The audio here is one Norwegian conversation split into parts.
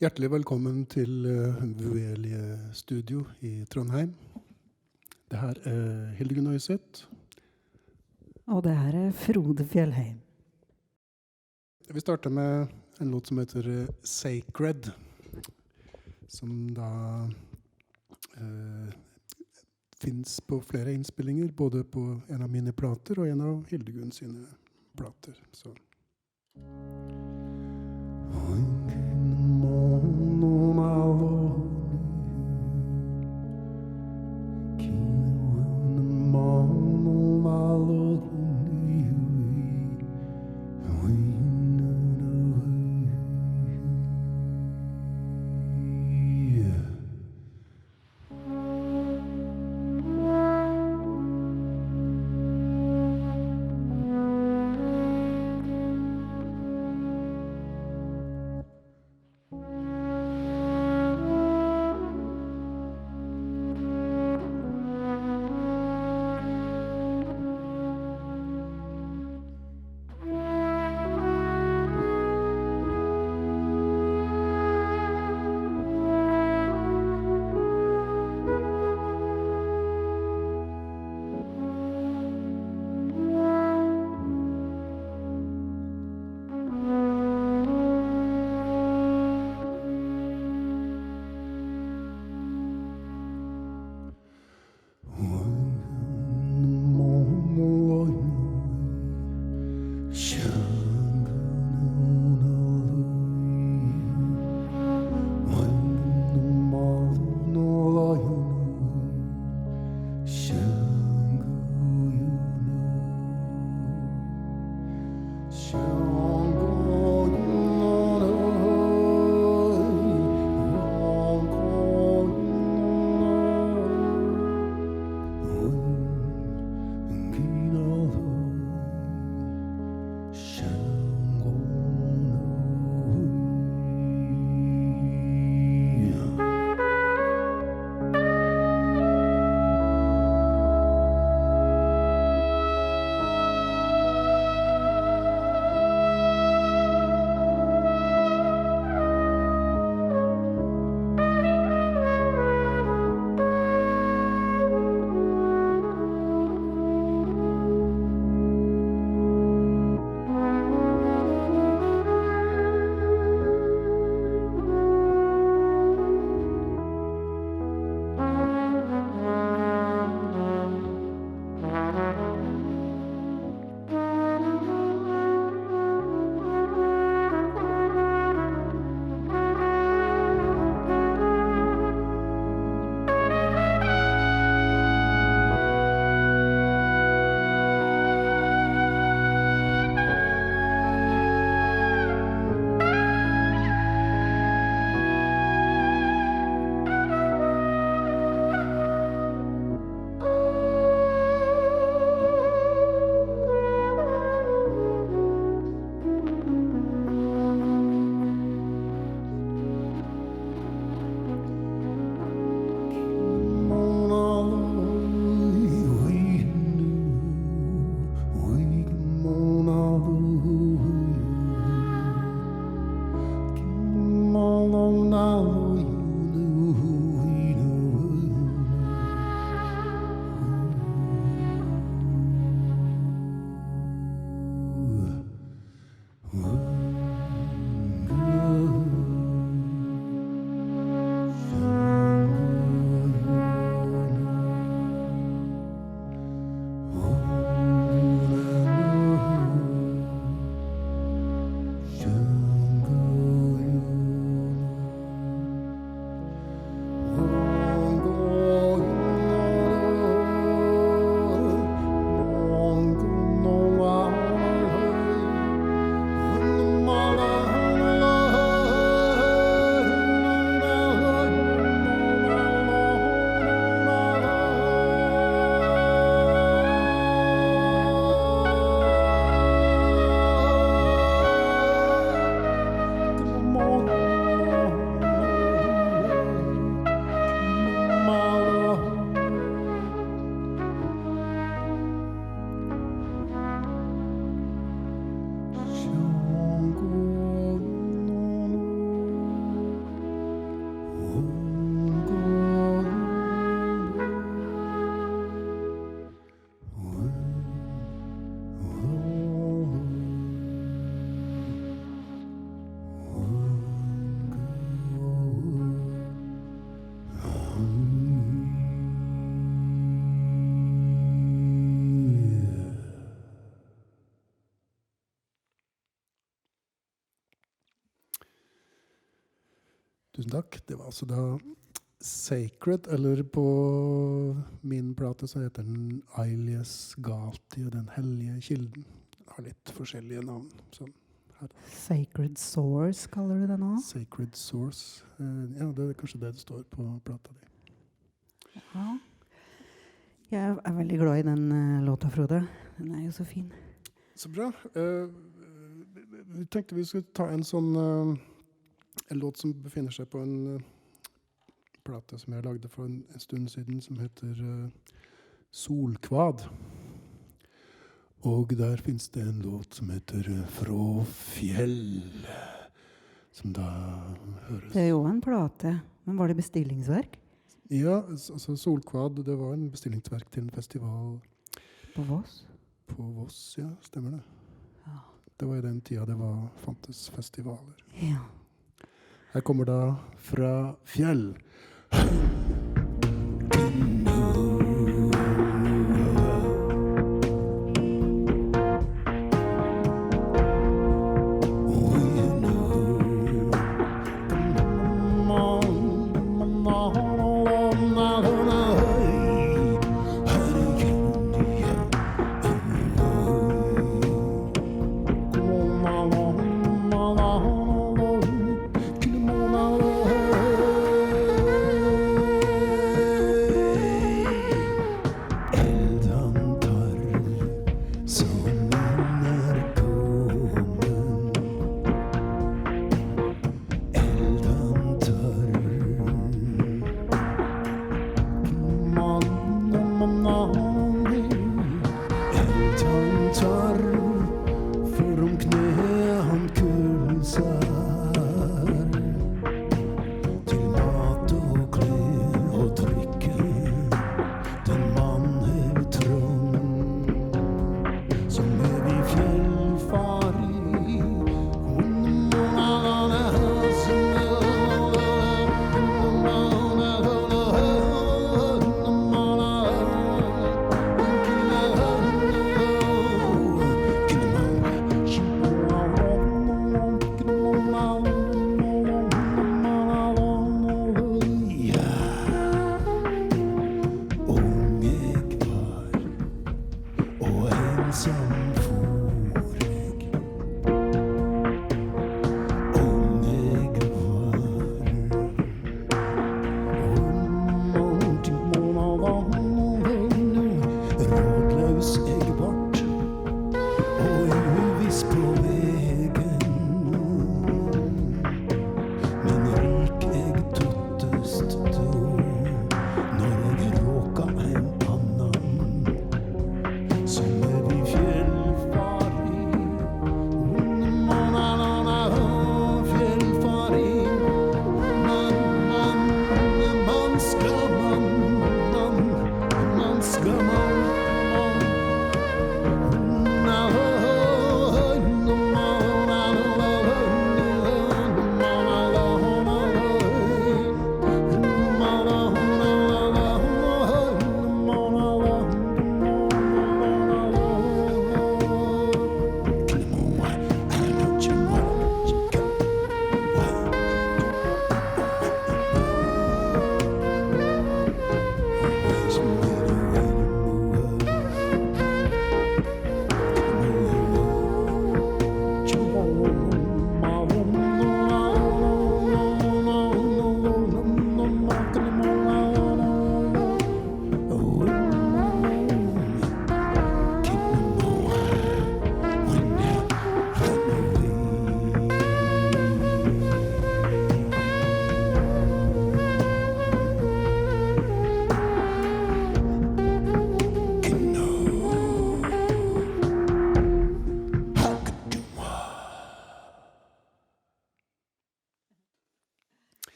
Hjertelig velkommen til Vuelie Studio i Trondheim. Det her er Hildegunn Øyseth. Og det her er Frode Fjellheim. Vi starter med en låt som heter Sacred, som da finnes på flere innspillinger, både på en av mine plater og en av Hildegunn sine plater. Så. Tusen takk. Det var altså da Sacred, eller på min plate så heter den Ailies Gati og den hellige kilden. Har litt forskjellige navn. Sånn her. Sacred Source, kaller du det nå? Sacred Source. Ja, det er kanskje det står på plata di. Ja. Jeg er veldig glad i den låta, Frode. Den er jo så fin. Så bra. Vi tenkte vi skulle ta en sånn en låt som befinner seg på en plate som jeg lagde for en stund siden, som heter Solkvad. Og der finnes det en låt som heter Frå fjell, som da høres... Det er jo en plate, men var det bestillingsverk? Ja, altså Solkvad, det var en bestillingsverk til en festival På Voss? på Voss, ja, stemmer det. Ja. Det var i den tida det fantes festivaler. Ja. Her kommer da Fra fjell.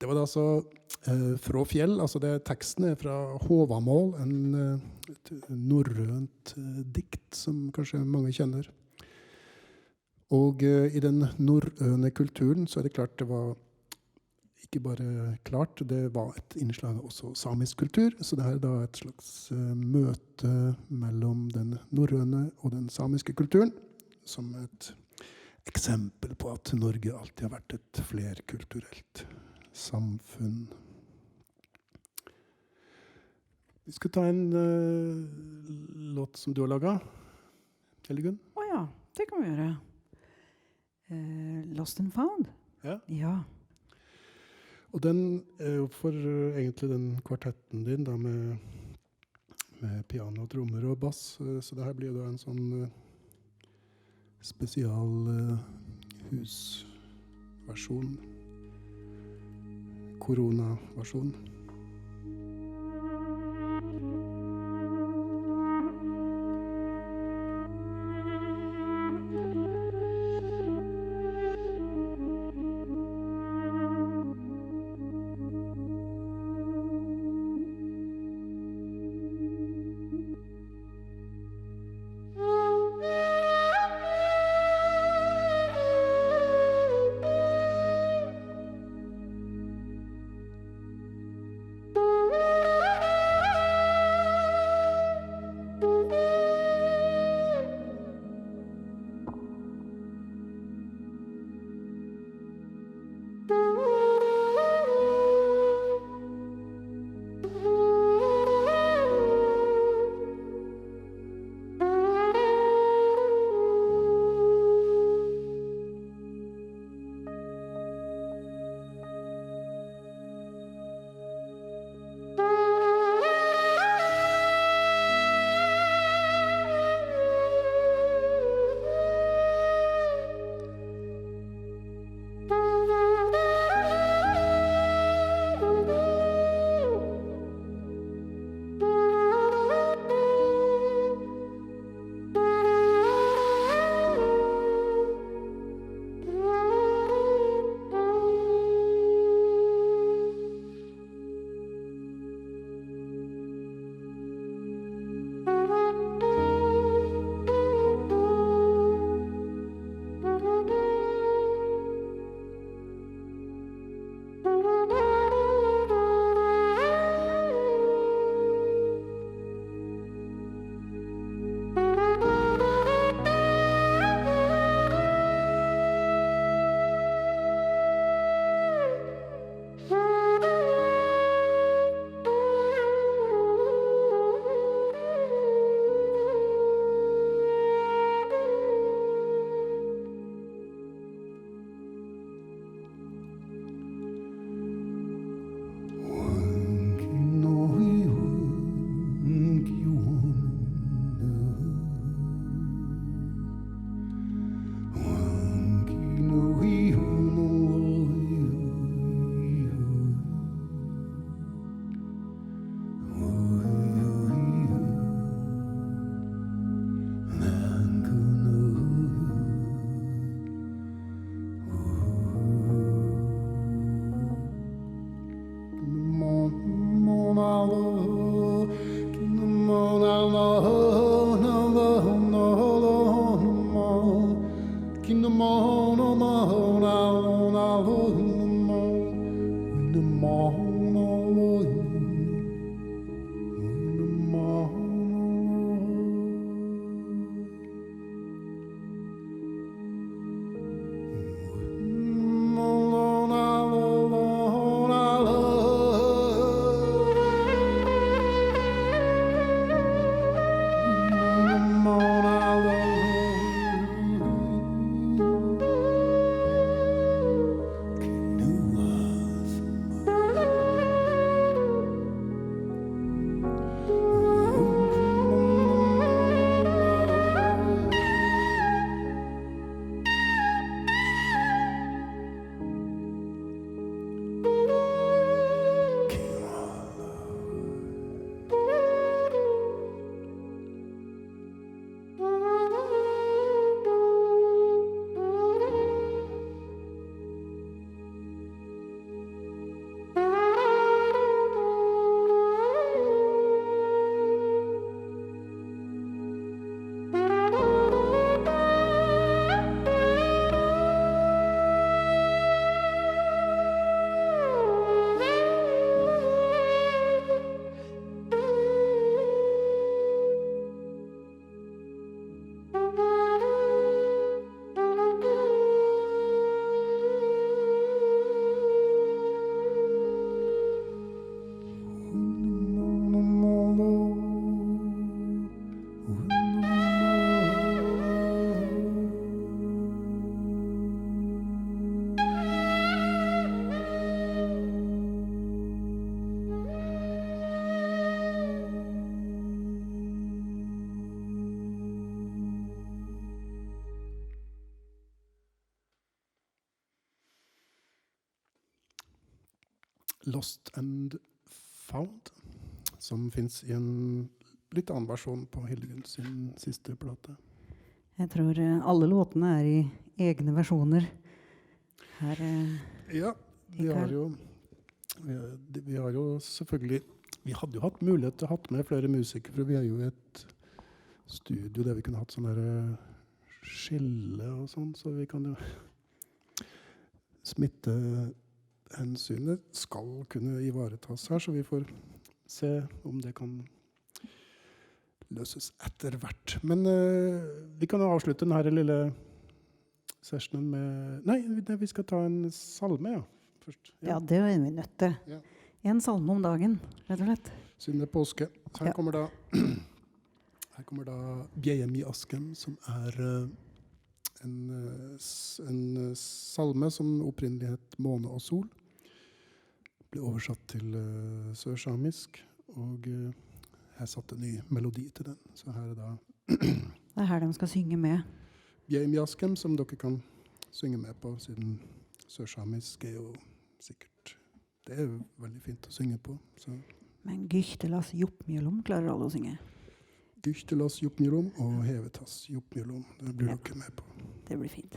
Det var da altså Fra fjell, altså teksten er fra Håvamål, et norrønt dikt som kanskje mange kjenner. Og i den norrøne kulturen så er det klart det var ikke bare klart, det var et innslag av også samisk kultur, så det er da et slags møte mellom den norrøne og den samiske kulturen, som et eksempel på at Norge alltid har vært et flerkulturelt samfunn. Vi skal ta en låt som du har laget, Helligunn. Ja, det kan vi gjøre. Lost and Found. Ja. Og den er jo for egentlig den kvartetten din da, med piano, trommer og bass. Så det her blir da en sånn spesial husversjon. Koronaversjon. Lost and Found, som finnes I en litt annen versjon på Hildegunn sin siste plate. Jeg tror alle låtene I egne versjoner. Her, Ja, vi har jo selvfølgelig, vi hadde jo hatt mulighet til å ha med flere musikere, for vi jo I et studio der vi kunne hatt sånne der skille og sånn, så vi kan jo smittehensynet skal kunne ivaretas her, så vi får se om det kan løses etter hvert. Men vi kan jo avslutte denne lille sessionen med... Nei, vi skal ta en salme, ja. Først. Ja, det vi nødt til. Ja. En salme om dagen, rett og slett. Siden det påske. Her Ja. kommer da Bjeiem I asken, som en salme som opprinnelig het Måne og sol. Ble oversatt til sørsamisk, og jeg satte en ny melodi til den. Så her da Det her de skal synge med. Bjeiem I asken, som dere kan synge med på, siden sørsamisk jo sikkert, det veldig fint å synge på. Så. Men Gyhtelas jobbmjølom klarer alle å synge. Gyhtelas jobbmjølom og Hevetas jobbmjølom, det blir dere med på. Det blir fint.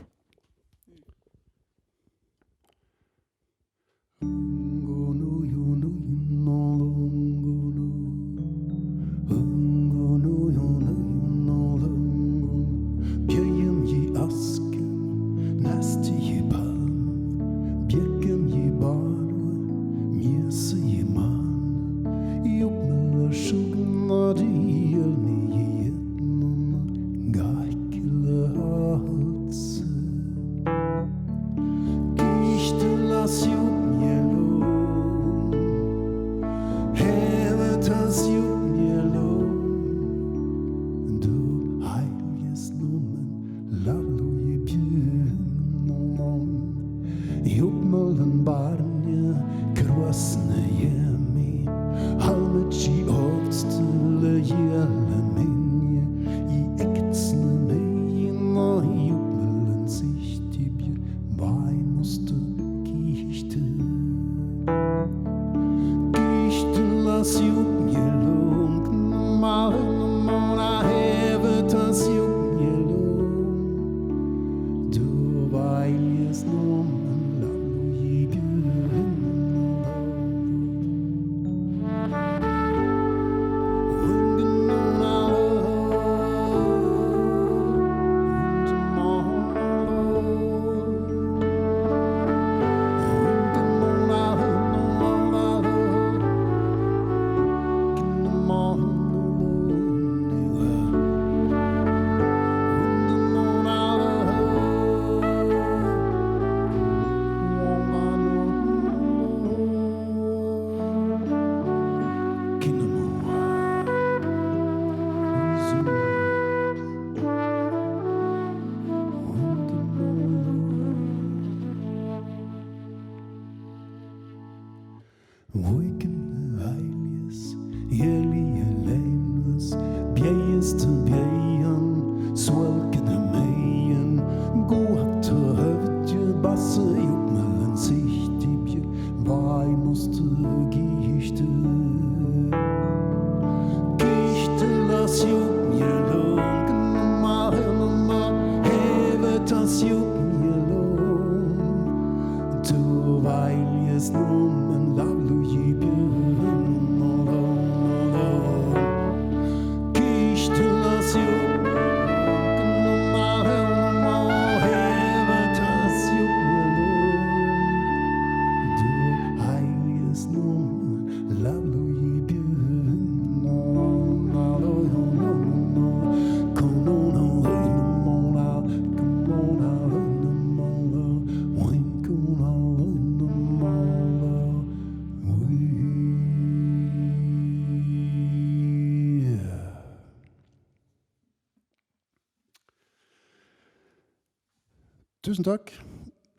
Tusen takk.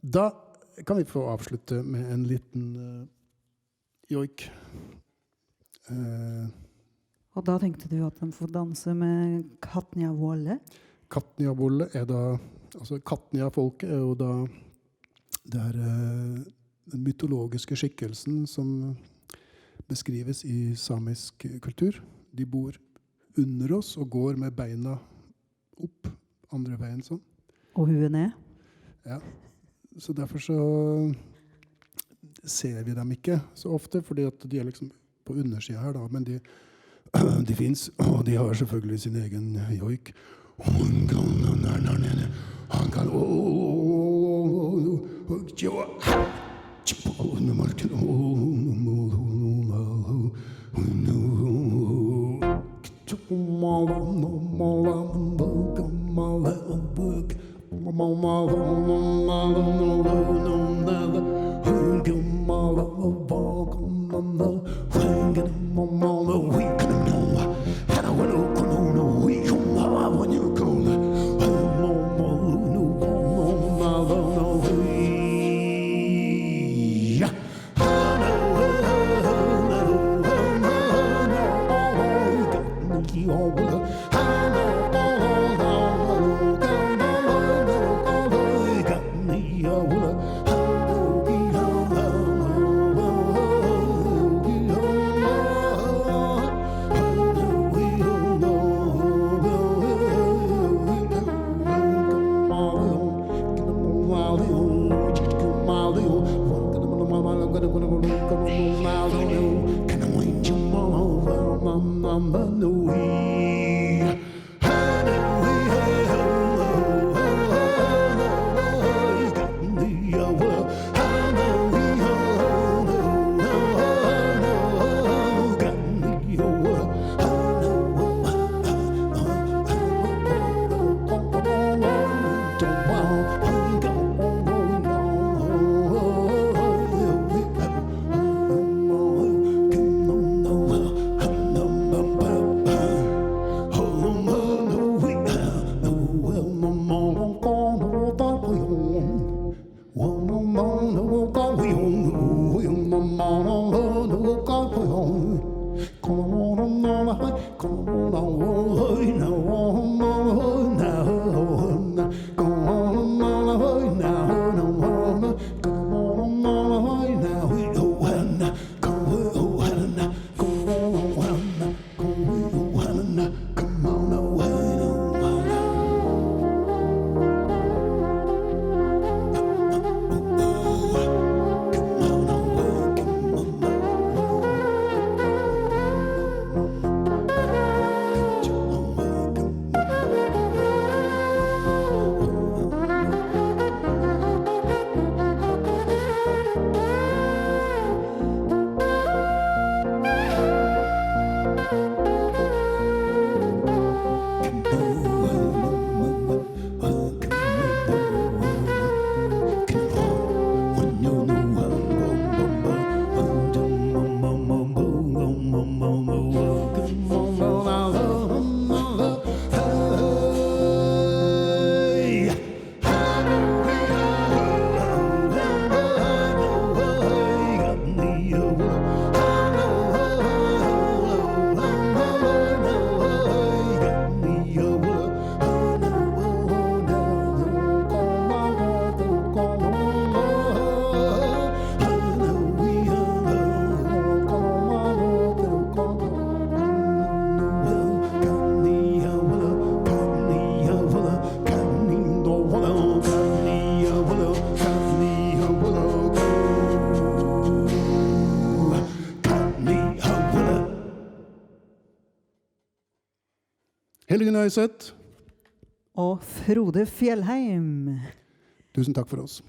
Da kan vi få avslutte med en liten joik. Og da tenkte du at de får danse med Katnia-Wolle? Katnia-Wolle da, altså Katnia-folket jo da, det den mytologiske skikkelsen som beskrives i samisk kultur. De bor under oss og går med beina opp andre veien sånn. Og huet ned? Ja. Så derfor så ser vi dem ikke så ofte, fordi at de liksom på undersida her da, men de finnes, og de har selvfølgelig sin egen joik. Han kan Helge Nøyseth. Og Frode Fjellheim. Tusen takk for oss.